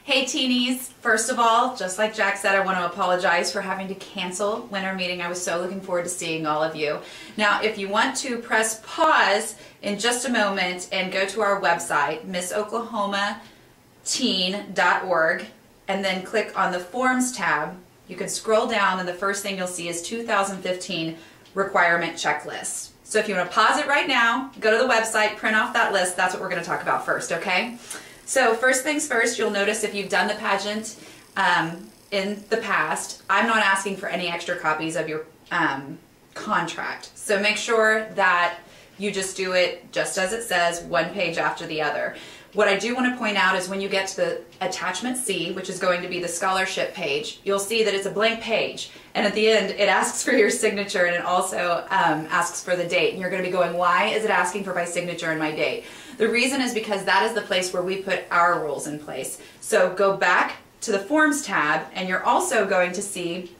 Hey teenies, first of all, just like Jack said, I want to apologize for having to cancel winter meeting. I was so looking forward to seeing all of you. Now, if you want to press pause in just a moment and go to our website, missoklahomateen.org, and then click on the Forms tab, you can scroll down and the first thing you'll see is 2015 requirement checklist. So if you want to pause it right now, go to the website, print off that list. That's what we're going to talk about first, okay? So first things first, you'll notice if you've done the pageant in the past, I'm not asking for any extra copies of your contract. So make sure that you just do it just as it says, one page after the other. What I do want to point out is when you get to the attachment C, which is going to be the scholarship page, you'll see that it's a blank page. And at the end, it asks for your signature, and it also asks for the date. And you're going to be going, why is it asking for my signature and my date? The reason is because that is the place where we put our rules in place. So go back to the Forms tab, and you're also going to see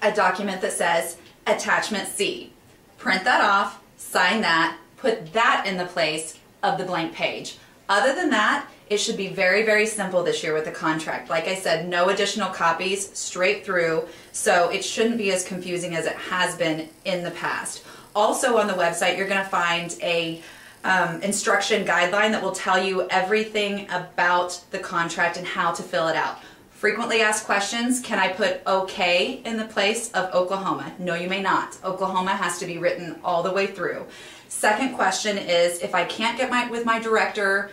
a document that says Attachment C. Print that off, sign that, put that in the place of the blank page. Other than that, it should be very, very simple this year with the contract. Like I said, no additional copies, straight through, so it shouldn't be as confusing as it has been in the past. Also on the website, you're going to find a instruction guideline that will tell you everything about the contract and how to fill it out. Frequently asked questions, can I put OK in the place of Oklahoma? No, you may not. Oklahoma has to be written all the way through. Second question is, if I can't get with my director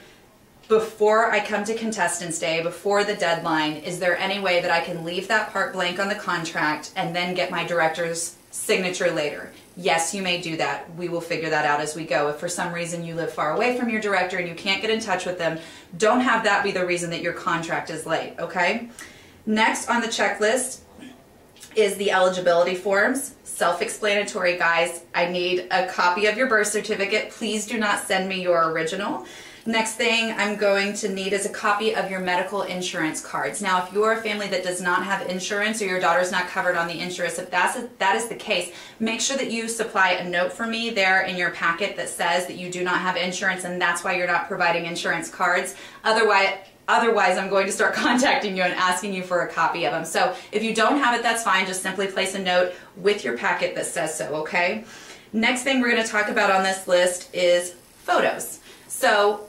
before I come to Contestants Day, before the deadline, is there any way that I can leave that part blank on the contract and then get my director's signature later? Yes, you may do that. We will figure that out as we go. If for some reason you live far away from your director and you can't get in touch with them, don't have that be the reason that your contract is late, okay? Next on the checklist is the eligibility forms. Self-explanatory, guys. I need a copy of your birth certificate. Please do not send me your original. Next thing I'm going to need is a copy of your medical insurance cards. Now, if you're a family that does not have insurance or your daughter's not covered on the insurance, if that is the case, make sure that you supply a note for me there in your packet that says that you do not have insurance and that's why you're not providing insurance cards. Otherwise, I'm going to start contacting you and asking you for a copy of them. So if you don't have it, that's fine. Just simply place a note with your packet that says so, okay? Next thing we're going to talk about on this list is photos. So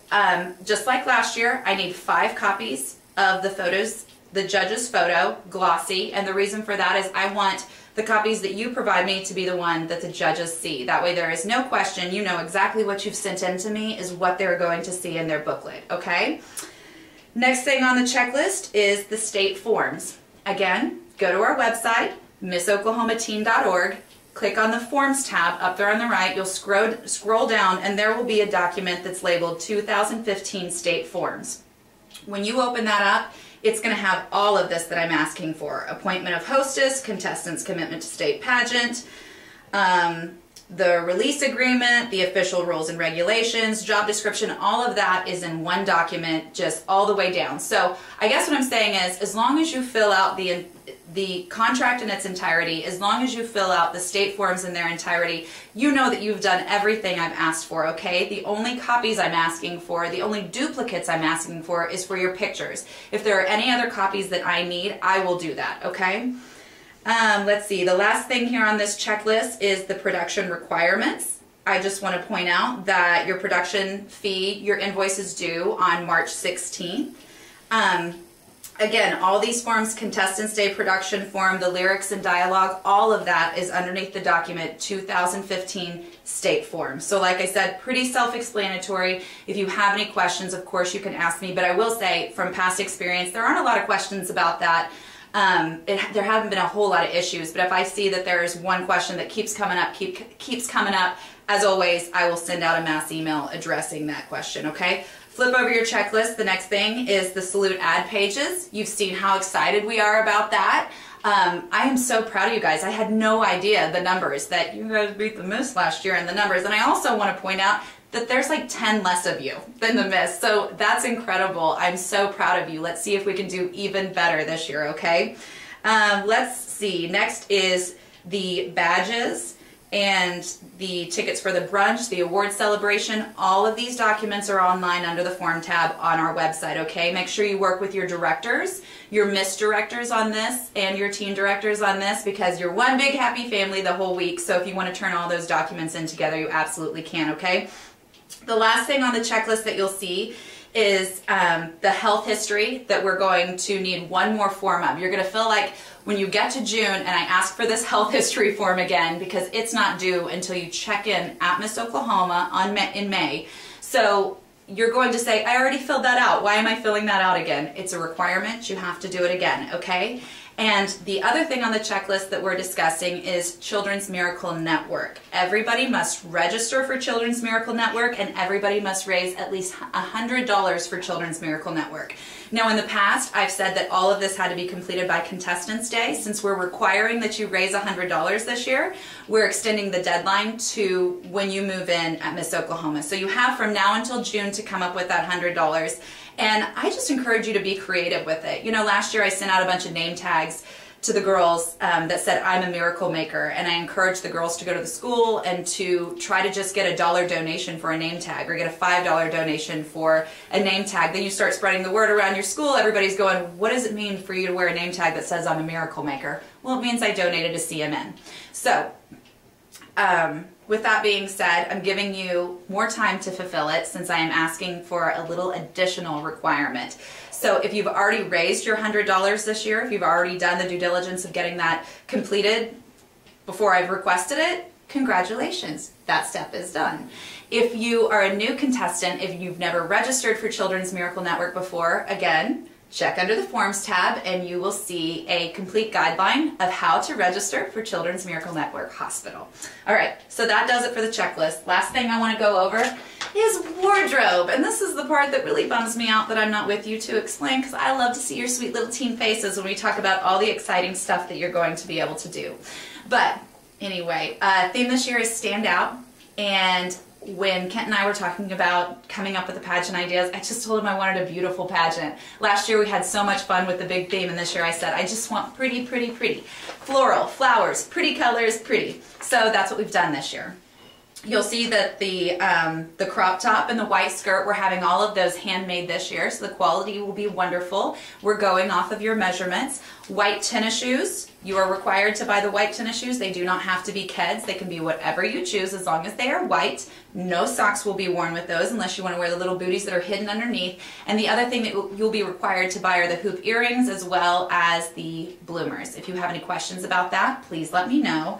just like last year, I need 5 copies of the photos, the judge's photo, glossy, and the reason for that is I want the copies that you provide me to be the one that the judges see. That way there is no question, you know exactly what you've sent in to me is what they're going to see in their booklet, okay? Next thing on the checklist is the state forms. Again, go to our website, missoklahomateen.org, click on the Forms tab up there on the right, you'll scroll down and there will be a document that's labeled 2015 State Forms. When you open that up, it's going to have all of this that I'm asking for. Appointment of hostess, contestants' commitment to state pageant, the release agreement, the official rules and regulations, job description, all of that is in one document just all the way down. So I guess what I'm saying is as long as you fill out the contract in its entirety, as long as you fill out the state forms in their entirety, you know that you've done everything I've asked for, okay? The only copies I'm asking for, the only duplicates I'm asking for is for your pictures. If there are any other copies that I need, I will do that, okay? Let's see, the last thing here on this checklist is the production requirements. I just want to point out that your production fee, your invoice is due on March 16th. Again, all these forms, Contestants Day production form, the lyrics and dialogue, all of that is underneath the document 2015 state form. So like I said, pretty self-explanatory. If you have any questions, of course you can ask me, but I will say from past experience, there aren't a lot of questions about that. There haven't been a whole lot of issues, but if I see that there's one question that keeps coming up, as always, I will send out a mass email addressing that question, okay? Flip over your checklist. The next thing is the salute ad pages. You've seen how excited we are about that. I am so proud of you guys. I had no idea the numbers that you guys beat the Miss last year in the numbers. And I also want to point out that there's like 10 less of you than the Miss. So that's incredible. I'm so proud of you. Let's see if we can do even better this year, okay? Let's see. Next is the badges and the tickets for the brunch, the award celebration. All of these documents are online under the form tab on our website, okay? Make sure you work with your directors, your Miss directors on this, and your teen directors on this, because you're one big happy family the whole week. So if you want to turn all those documents in together, you absolutely can, okay? The last thing on the checklist that you'll see is the health history that we're going to need one more form of. You're going to feel like when you get to June and I ask for this health history form again, because it's not due until you check in at Miss Oklahoma in May. So you're going to say, I already filled that out. Why am I filling that out again? It's a requirement. You have to do it again, okay? And the other thing on the checklist that we're discussing is Children's Miracle Network. Everybody must register for Children's Miracle Network, and everybody must raise at least $100 for Children's Miracle Network. Now, in the past, I've said that all of this had to be completed by Contestants Day. Since we're requiring that you raise $100 this year, we're extending the deadline to when you move in at Miss Oklahoma. So you have from now until June to come up with that $100. And I just encourage you to be creative with it. You know, last year I sent out a bunch of name tags to the girls that said, I'm a miracle maker. And I encouraged the girls to go to the school and to try to just get a $1 donation for a name tag, or get a $5 donation for a name tag. Then you start spreading the word around your school. Everybody's going, what does it mean for you to wear a name tag that says I'm a miracle maker? Well, it means I donated to CMN. So, with that being said, I'm giving you more time to fulfill it, since I am asking for a little additional requirement. So if you've already raised your $100 this year, if you've already done the due diligence of getting that completed before I've requested it, congratulations, that step is done. If you are a new contestant, if you've never registered for Children's Miracle Network before, again, check under the Forms tab and you will see a complete guideline of how to register for Children's Miracle Network Hospital. All right, so that does it for the checklist. Last thing I want to go over is wardrobe. And this is the part that really bums me out that I'm not with you to explain, because I love to see your sweet little teen faces when we talk about all the exciting stuff that you're going to be able to do. But anyway, theme this year is Stand Out. And when Kent and I were talking about coming up with the pageant ideas, I just told him I wanted a beautiful pageant. Last year we had so much fun with the big theme, and this year I said, I just want pretty, pretty, pretty. Floral, flowers, pretty colors, pretty. So that's what we've done this year. You'll see that the crop top and the white skirt, we're having all of those handmade this year, so the quality will be wonderful. We're going off of your measurements. White tennis shoes, you are required to buy the white tennis shoes. They do not have to be Keds. They can be whatever you choose as long as they are white. No socks will be worn with those unless you want to wear the little booties that are hidden underneath. And the other thing that you'll be required to buy are the hoop earrings as well as the bloomers. If you have any questions about that, please let me know.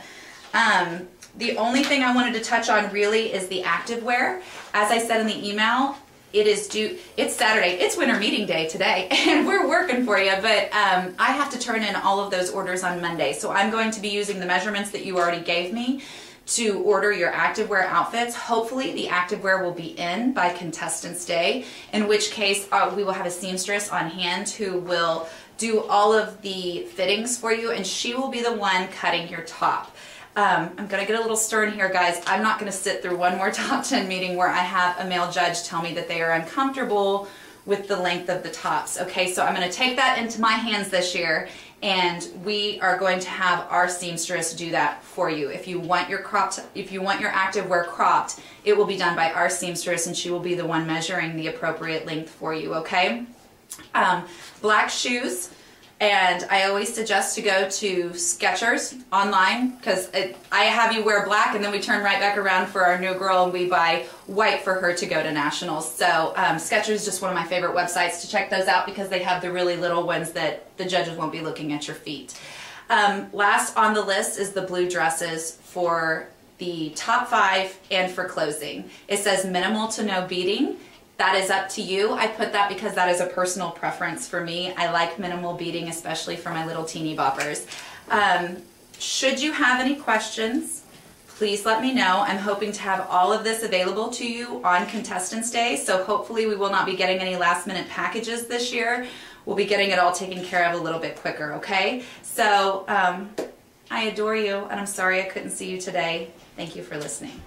The only thing I wanted to touch on really is the activewear. As I said in the email, it's Saturday, it's winter meeting day today, and we're working for you, but I have to turn in all of those orders on Monday. So I'm going to be using the measurements that you already gave me to order your activewear outfits. Hopefully the activewear will be in by Contestants Day, in which case we will have a seamstress on hand who will do all of the fittings for you, and she will be the one cutting your top. I'm going to get a little stern here, guys. I'm not going to sit through one more top 10 meeting where I have a male judge tell me that they are uncomfortable with the length of the tops. Okay, so I'm going to take that into my hands this year, and we are going to have our seamstress do that for you. If you want your activewear cropped, it will be done by our seamstress, and she will be the one measuring the appropriate length for you, okay? Black shoes. And I always suggest to go to Skechers online, because I have you wear black and then we turn right back around for our new girl and we buy white for her to go to nationals. So Skechers is just one of my favorite websites to check those out, because they have the really little ones that the judges won't be looking at your feet. Last on the list is the blue dresses for the top 5 and for closing. It says minimal to no beading. That is up to you. I put that because that is a personal preference for me. I like minimal beading, especially for my little teeny boppers. Should you have any questions, please let me know. I'm hoping to have all of this available to you on Contestants Day, so hopefully we will not be getting any last minute packages this year. We'll be getting it all taken care of a little bit quicker, okay? So I adore you, and I'm sorry I couldn't see you today. Thank you for listening.